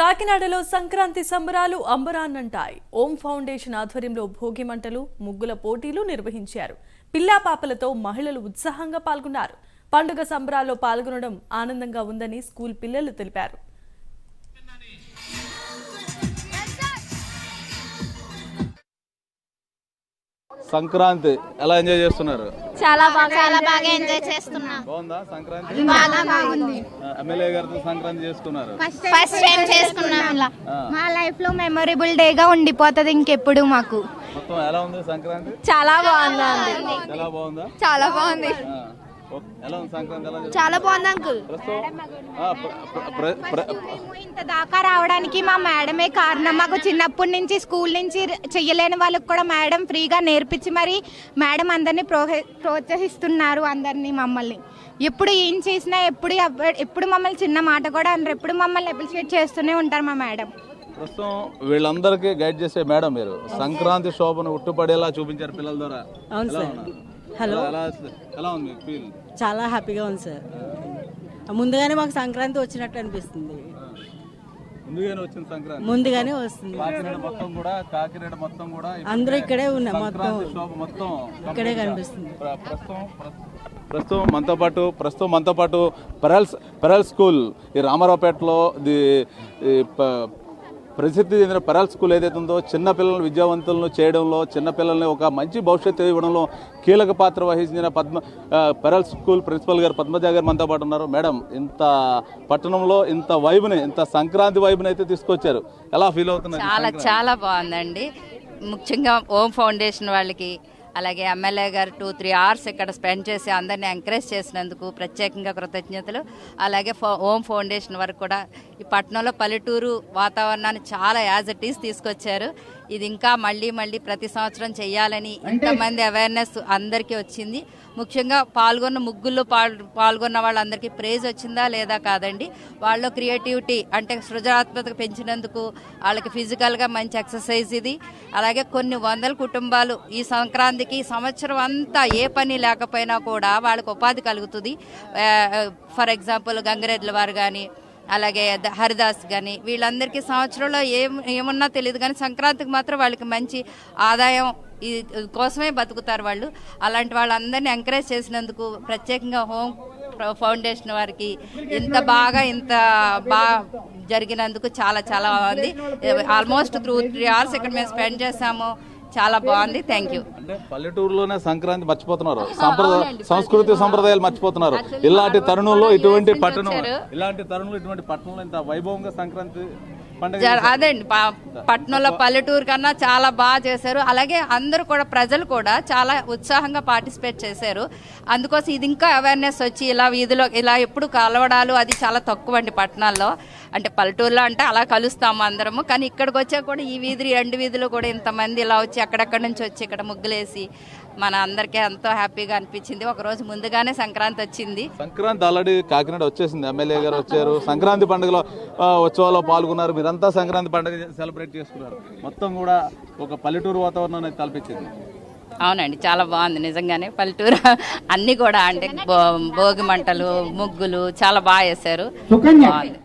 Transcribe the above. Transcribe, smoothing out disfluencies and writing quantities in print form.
కాకినాడలో సంక్రాంతి సంబరాలు అంబరాన్నంటాయి. ఓం ఫౌండేషన్ ఆధ్వర్యంలో భోగి మంటలు, ముగ్గుల పోటీలు నిర్వహించారు. పిల్లా పాపలతో మహిళలు ఉత్సాహంగా పాల్గొన్నారు. పండుగ సంబరాల్లో పాల్గొనడం ఆనందంగా ఉందని స్కూల్ పిల్లలు తెలిపారు. సంక్రాంతి ఎలా ఎంజాయ్ చేస్తున్నారు? చాలా బాగా ఎంజాయ్ చేస్తున్నాం. బాగుందా సంక్రాంతి? బాగా బాగుంది. ఎమ్మెల్యే గారితో సంక్రాంతి చేసుకున్నారు. ఫస్ట్ టైం చేసుకున్నాం. ఇలా మా లైఫ్ లో మెమొరబుల్ డేగా ఉండిపోతుంది ఇంకెప్పుడు మాకు. మొత్తం ఎలా ఉంది సంక్రాంతి? చాలా బాగుంది. ఎలా బాగుందా? చాలా బాగుంది. ఎలా ఉంది సంక్రాంతి? ఎలా చాలా బాగుంది అంకుల్. ఇంత దాకా రావడానికి మా మేడమే కారణం. మాకు చిన్నప్పటి నుంచి స్కూల్ నుంచి చెయ్యలేని వాళ్ళకి కూడా మేడం ఫ్రీగా నేర్పించి మరి మేడం అందరినీ ప్రోత్సహిస్తున్నారు. అందరినీ మమ్మల్ని ఎప్పుడు ఏం చేసినా ఎప్పుడు మమ్మల్ని చిన్న మాట కూడా అనరు. ఎప్పుడు మమ్మల్ని అప్రిషియేట్ చేస్తూనే ఉంటారు మా మేడం. ప్రస్తుతం వీళ్ళందరికీ గైడ్ చేసే మేడం మీరు సంక్రాంతి శోభను ఉట్టుపడేలా చూపించారు పిల్లల ద్వారా. అవును సార్. హలో, ఎలా ఉంది ఫీల్? చాలా హ్యాపీగా ఉంది సార్. ముందుగానే మాకు సంక్రాంతి వచ్చినట్టు అనిపిస్తుంది. ముందుగానే వస్తుంది. కాకినాడ మొత్తం కూడా అందరూ ఇక్కడే ఉన్నాం. మొత్తం ఇక్కడే కనిపిస్తుంది. ప్రస్తుతం మనతో పాటు పెరల్ స్కూల్ ఈ రామారావుపేటలో ప్రసిద్ధి చెందిన పెరల్ స్కూల్ ఏదైతే ఉందో చిన్నపిల్లలను విద్యావంతులను చేయడంలో, చిన్నపిల్లల్ని ఒక మంచి భవిష్యత్తు ఇవ్వడంలో కీలక పాత్ర వహించిన పెరల్ స్కూల్ ప్రిన్సిపల్ గారు పద్మజ గారు మనతో పాటు ఉన్నారు. మేడం, ఇంత పట్టణంలో ఇంత వైబ్ని, ఇంత సంక్రాంతి వైబ్ని అయితే తీసుకొచ్చారు. ఎలా ఫీల్ అవుతున్నారు? చాలా బాగుందండి. ముఖ్యంగా ఓం ఫౌండేషన్ వాళ్ళకి, అలాగే ఎమ్మెల్యే గారు 2-3 అవర్స్ ఇక్కడ స్పెండ్ చేసి అందరినీ ఎంకరేజ్ చేసినందుకు ప్రత్యేకంగా కృతజ్ఞతలు. అలాగే ఓం ఫౌండేషన్ వరకు కూడా ఈ పట్టణంలో పల్లెటూరు వాతావరణాన్ని చాలా యాజ్ ఇట్ ఈస్ తీసుకొచ్చారు. ఇది ఇంకా మళ్ళీ ప్రతి సంవత్సరం చేయాలని ఇంతమంది అవేర్నెస్ అందరికీ వచ్చింది. ముఖ్యంగా ముగ్గుల్లో పాల్గొన్న వాళ్ళందరికీ ప్రైజ్ వచ్చిందా లేదా కాదండి. వాళ్ళ క్రియేటివిటీ అంటే సృజనాత్మకత పెంచినందుకు వాళ్ళకి ఫిజికల్గా మంచి ఎక్సర్సైజ్ ఇది. అలాగే కొన్ని వందల కుటుంబాలు ఈ సంక్రాంతికి సంవత్సరం అంతా ఏ పని లేకపోయినా కూడా వాళ్ళకి ఉపాధి కలుగుతుంది. ఫర్ ఎగ్జాంపుల్ గంగిరెడ్ల వారు కానీ, అలాగే హరిదాస్ కానీ, వీళ్ళందరికీ సంవత్సరంలో ఏమున్నా తెలియదు కానీ సంక్రాంతికి మాత్రం వాళ్ళకి మంచి ఆదాయం కోసమే బతుకుతారు వాళ్ళు. అలాంటి వాళ్ళందరినీ ఎంకరేజ్ చేసినందుకు ప్రత్యేకంగా హోమ్ ఫౌండేషన్ వారికి ఇంత బాగా జరిగినందుకు చాలా బాగుంది. ఆల్మోస్ట్ 3 అవర్స్ ఇక్కడ మేము స్పెండ్ చేసాము. చాలా బాగుంది. Thank you. అంటే పల్లెటూరులోనే సంక్రాంతి మర్చిపోతున్నారు, సంస్కృతి సంప్రదాయాలు మర్చిపోతున్నారు. ఇలాంటి తరుణంలో ఇటువంటి పట్టణంలో ఇంత వైభవంగా సంక్రాంతి అదేండి పట్టణంలో పల్లెటూరు కన్నా చాలా బాగా చేశారు. అలాగే అందరూ కూడా ప్రజలు కూడా చాలా ఉత్సాహంగా పార్టిసిపేట్ చేశారు. అందుకోసం ఇది ఇంకా అవేర్నెస్ వచ్చి ఇలా వీధిలో ఇలా ఎప్పుడు కలవడాలు అది చాలా తక్కువ అండి పట్టణాల్లో. అంటే పల్లెటూరులో అంటే అలా కలుస్తాము అందరము, కానీ ఇక్కడికి వచ్చా కూడా ఈ వీధి 2 వీధులు కూడా ఇంతమంది ఇలా వచ్చి అక్కడెక్కడి నుంచి వచ్చి ఇక్కడ ముగ్గులేసి మన అందరికీ ఎంతో హ్యాపీగా అనిపించింది. ఒకరోజు ముందుగానే సంక్రాంతి వచ్చింది. సంక్రాంతి ఆల్రెడీ కాకినాడ వచ్చేసింది. ఎమ్మెల్యే గారు వచ్చారు, సంక్రాంతి పండుగలో ఉత్సవాల్లో పాల్గొన్నారు. మీరంతా సంక్రాంతి పండుగ సెలబ్రేట్ చేసుకున్నారు. మొత్తం కూడా ఒక పల్లెటూరు వాతావరణాన్ని కల్పించింది. అవునండి, చాలా బాగుంది నిజంగానే. పల్లెటూరు అన్ని కూడా అంటే భోగి మంటలు, ముగ్గులు చాలా బాగా వేశారు. బాగుంది.